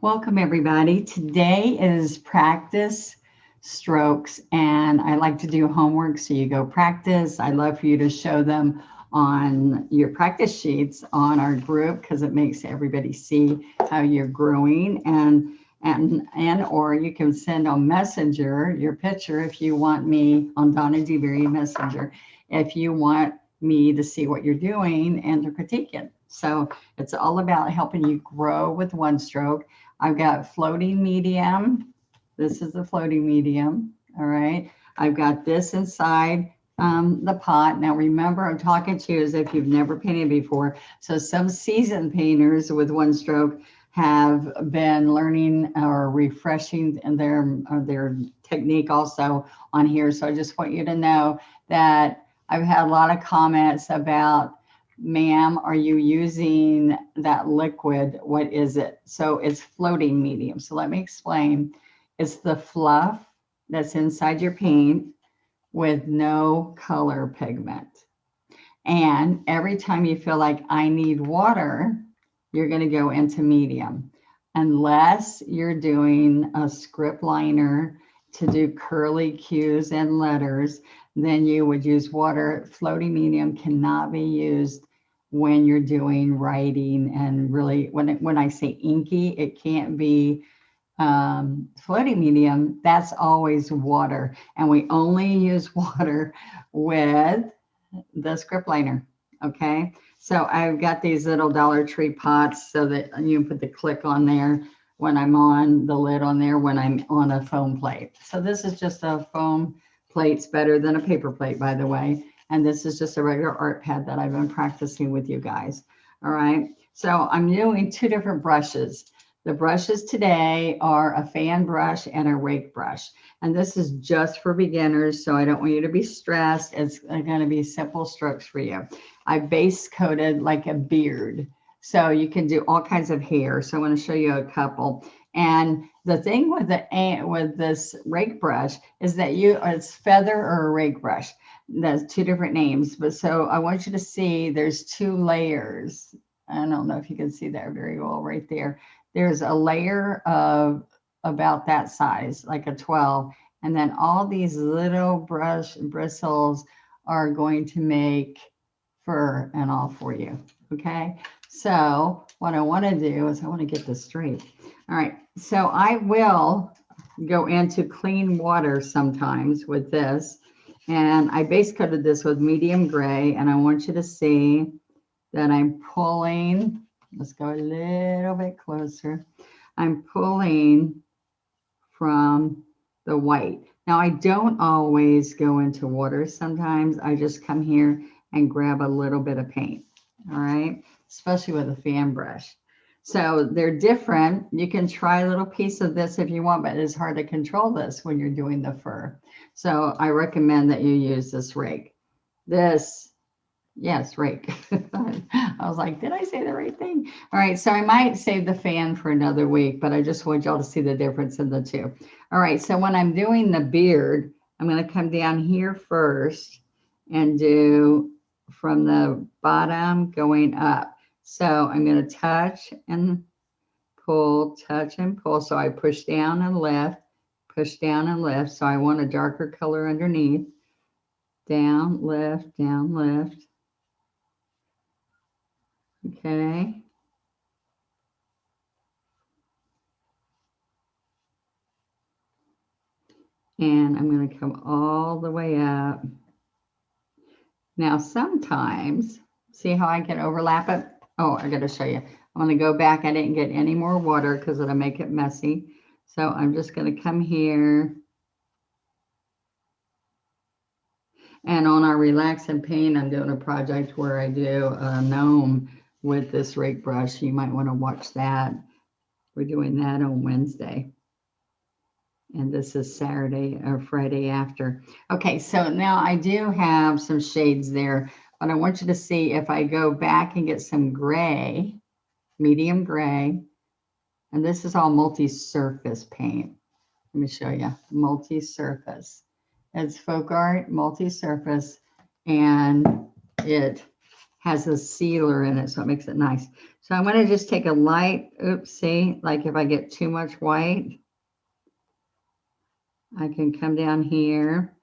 Welcome, everybody. Today is practice strokes, and I like to do homework. So you go practice. I'd love for you to show them on your practice sheets on our group because it makes everybody see how you're growing. And or you can send on Messenger your picture if you want me on Donna Dewberry Messenger if you want me to see what you're doing and to critique it. So it's all about helping you grow with one stroke. I've got floating medium. This is the floating medium. All right. I've got this inside the pot. Now, remember, I'm talking to you as if you've never painted before. So some seasoned painters with one stroke have been learning or refreshing their technique also on here. So I just want you to know that I've had a lot of comments about, ma'am, are you using that liquid? What is it? So it's floating medium. So let me explain. It's the fluff that's inside your paint with no color pigment. And every time you feel like I need water, you're going to go into medium. Unless you're doing a script liner to do curly cues and letters, then you would use water. Floating medium cannot be used when you're doing writing, and really when I say inky, it can't be floating medium. That's always water, and we only use water with the script liner. Okay, so I've got these little Dollar Tree pots so that you can put the click on there when I'm on the lid on there when I'm on a foam plate. So this is just a foam plate. It's better than a paper plate, by the way. And this is just a regular art pad that I've been practicing with you guys. All right. So I'm doing two different brushes. The brushes today are a fan brush and a rake brush. And this is just for beginners, so I don't want you to be stressed. It's going to be simple strokes for you. I base coated like a beard, so you can do all kinds of hair. So I want to show you a couple. And the thing with this rake brush is that it's feather or a rake brush. That's two different names. But so I want you to see there's two layers. I don't know if you can see that very well right there. There's a layer of about that size, like a 12. And then all these little brush bristles are going to make fur and all for you. Okay. So what I want to do is I want to get this straight. All right. So I will go into clean water sometimes with this. And I base coated this with medium gray. And I want you to see that I'm pulling. Let's go a little bit closer. I'm pulling from the white. Now, I don't always go into water. Sometimes I just come here and grab a little bit of paint. All right. Especially with a fan brush. So they're different. You can try a little piece of this if you want, but it's hard to control this when you're doing the fur. So I recommend that you use this rake. Yes, rake. I was like, did I say the right thing? All right, so I might save the fan for another week, but I just want y'all to see the difference in the two. All right, so when I'm doing the beard, I'm going to come down here first and do from the bottom going up. So I'm going to touch and pull, touch and pull. So I push down and lift, push down and lift. So I want a darker color underneath. Down, lift, down, lift. Okay. And I'm going to come all the way up. Now, sometimes, see how I can overlap it? Oh, I got to show you. I'm going to go back. I didn't get any more water because it'll make it messy. So I'm just going to come here. And on our Relax and Paint, I'm doing a project where I do a gnome with this rake brush. You might want to watch that. We're doing that on Wednesday. And this is Saturday or Friday after. Okay, so now I do have some shades there, but I want you to see if I go back and get some gray, medium gray, and this is all multi-surface paint. Let me show you, multi-surface. It's FolkArt multi-surface, and it has a sealer in it, so it makes it nice. So I'm going to just take a light, oops, see, like if I get too much white, I can come down here,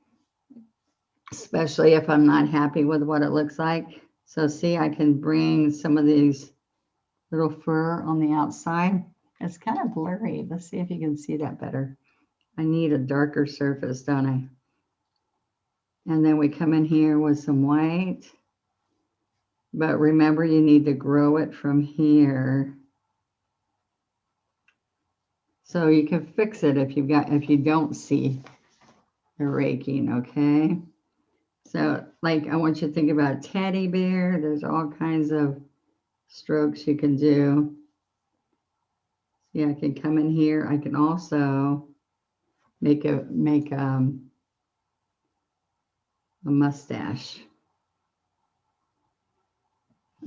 especially if I'm not happy with what it looks like. So see, I can bring some of these little fur on the outside. It's kind of blurry. Let's see if you can see that better. I need a darker surface, don't I? And then we come in here with some white. But remember, you need to grow it from here. So you can fix it if you don't see the raking, okay? So like I want you to think about a teddy bear. There's all kinds of strokes you can do. Yeah, I can come in here. I can also make a mustache.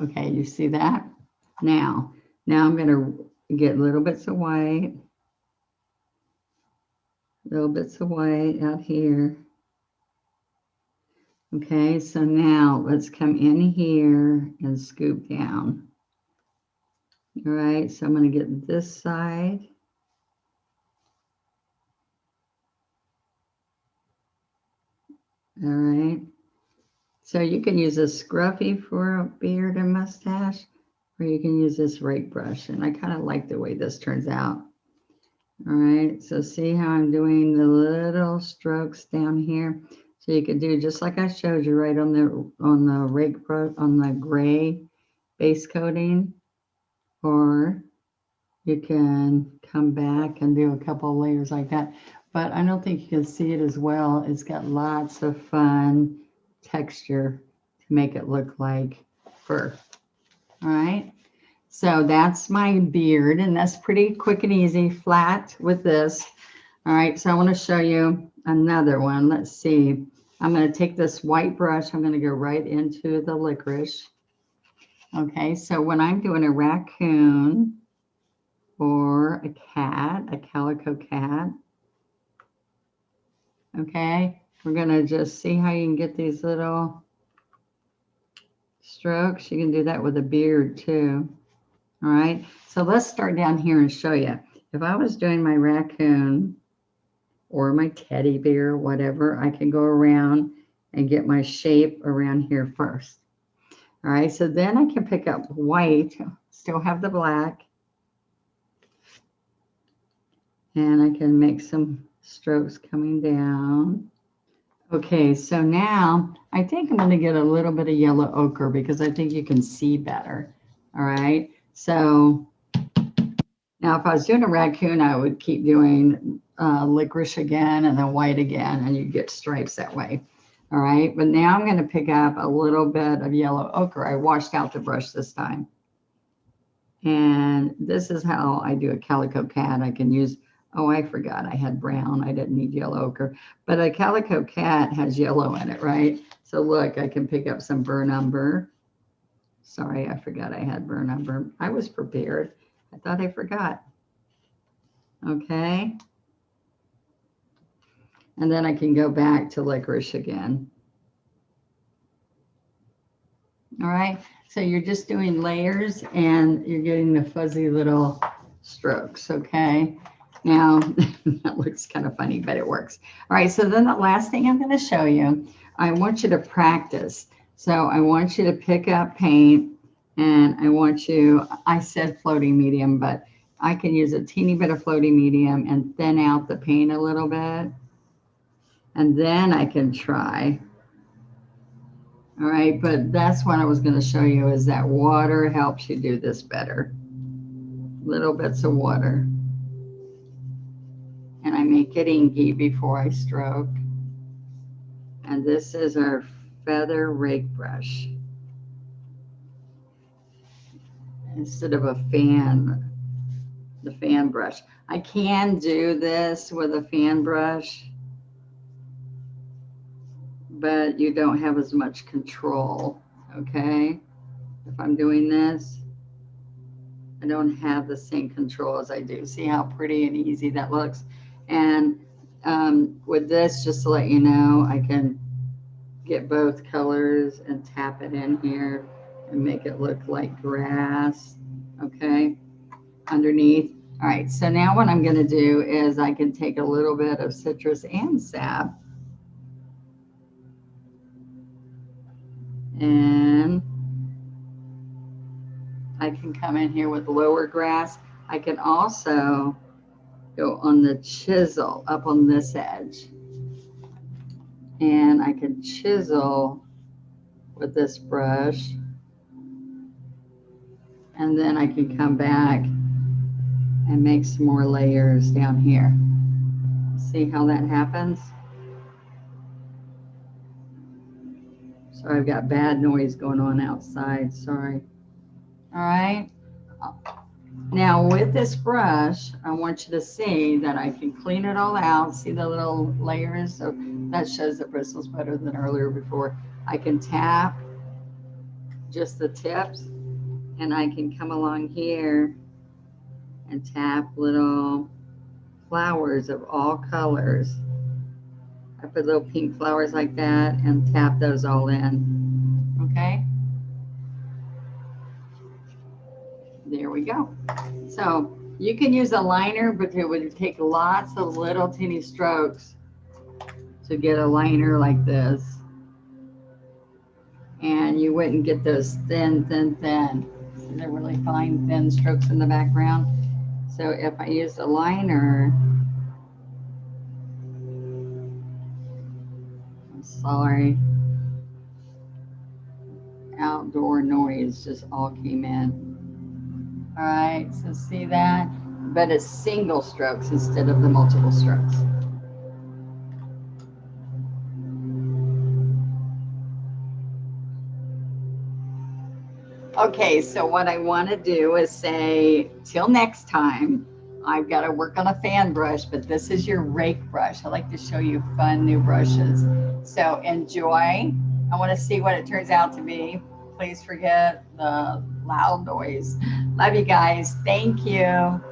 Okay, you see that? Now I'm going to get little bits of white out here. Okay, so now let's come in here and scoop down. All right, so I'm going to get this side. All right. So you can use a scruffy for a beard and mustache, or you can use this rake brush. And I kind of like the way this turns out. All right, so see how I'm doing the little strokes down here? So you can do just like I showed you right on the rake brush, on the gray base coating, or you can come back and do a couple of layers like that. But I don't think you can see it as well. It's got lots of fun texture to make it look like fur. All right, so that's my beard, and that's pretty quick and easy, flat with this. All right, so I want to show you another one. Let's see. I'm going to take this white brush. I'm going to go right into the licorice. Okay, so when I'm doing a raccoon or a cat, a calico cat, okay, we're going to just see how you can get these little strokes. You can do that with a beard too. All right, so let's start down here and show you. If I was doing my raccoon or my teddy bear, whatever, I can go around and get my shape around here first. All right, so then I can pick up white, still have the black, and I can make some strokes coming down. Okay, so now I think I'm going to get a little bit of yellow ochre because I think you can see better. All right, so now if I was doing a raccoon, I would keep doing licorice again and then white again, and you get stripes that way. All right, but now I'm going to pick up a little bit of yellow ochre. I washed out the brush this time. And this is how I do a calico cat. I can use, oh, I forgot I had brown. I didn't need yellow ochre. But a calico cat has yellow in it, right? So look, I can pick up some burnt umber. Sorry, I forgot I had burnt umber. I was prepared. I thought I forgot. Okay. And then I can go back to licorice again. All right. So you're just doing layers and you're getting the fuzzy little strokes. Okay. Now that looks kind of funny, but it works. All right. So then the last thing I'm going to show you, I want you to practice. So I want you to pick up paint and I want you, I said floating medium, but I can use a teeny bit of floating medium and thin out the paint a little bit. And then I can try. All right, but that's what I was going to show you is that water helps you do this better. Little bits of water. And I make it inky before I stroke. And this is our feather rake brush. Instead of a fan, the fan brush. I can do this with a fan brush, but you don't have as much control, okay? If I'm doing this, I don't have the same control as I do. See how pretty and easy that looks? And with this, just to let you know, I can get both colors and tap it in here and make it look like grass, okay, underneath. All right, so now what I'm gonna do is I can take a little bit of citrus and sap and I can come in here with lower grass. I can also go on the chisel up on this edge. And I can chisel with this brush. And then I can come back and make some more layers down here. See how that happens? Sorry, I've got bad noise going on outside, sorry. All right. Now with this brush, I want you to see that I can clean it all out. See the little layers? So that shows the bristles better than earlier before. I can tap just the tips, and I can come along here and tap little flowers of all colors. I put little pink flowers like that and tap those all in. Okay. There we go. So you can use a liner, but it would take lots of little teeny strokes to get a liner like this. And you wouldn't get those thin. See the really fine, thin strokes in the background. So if I use a liner, I'm sorry, outdoor noise just all came in. All right, so see that? But it's single strokes instead of the multiple strokes. Okay, so what I want to do is say, till next time, I've got to work on a fan brush, but this is your rake brush. I like to show you fun new brushes. So enjoy. I want to see what it turns out to be. Please forget the loud noise. Love you guys. Thank you.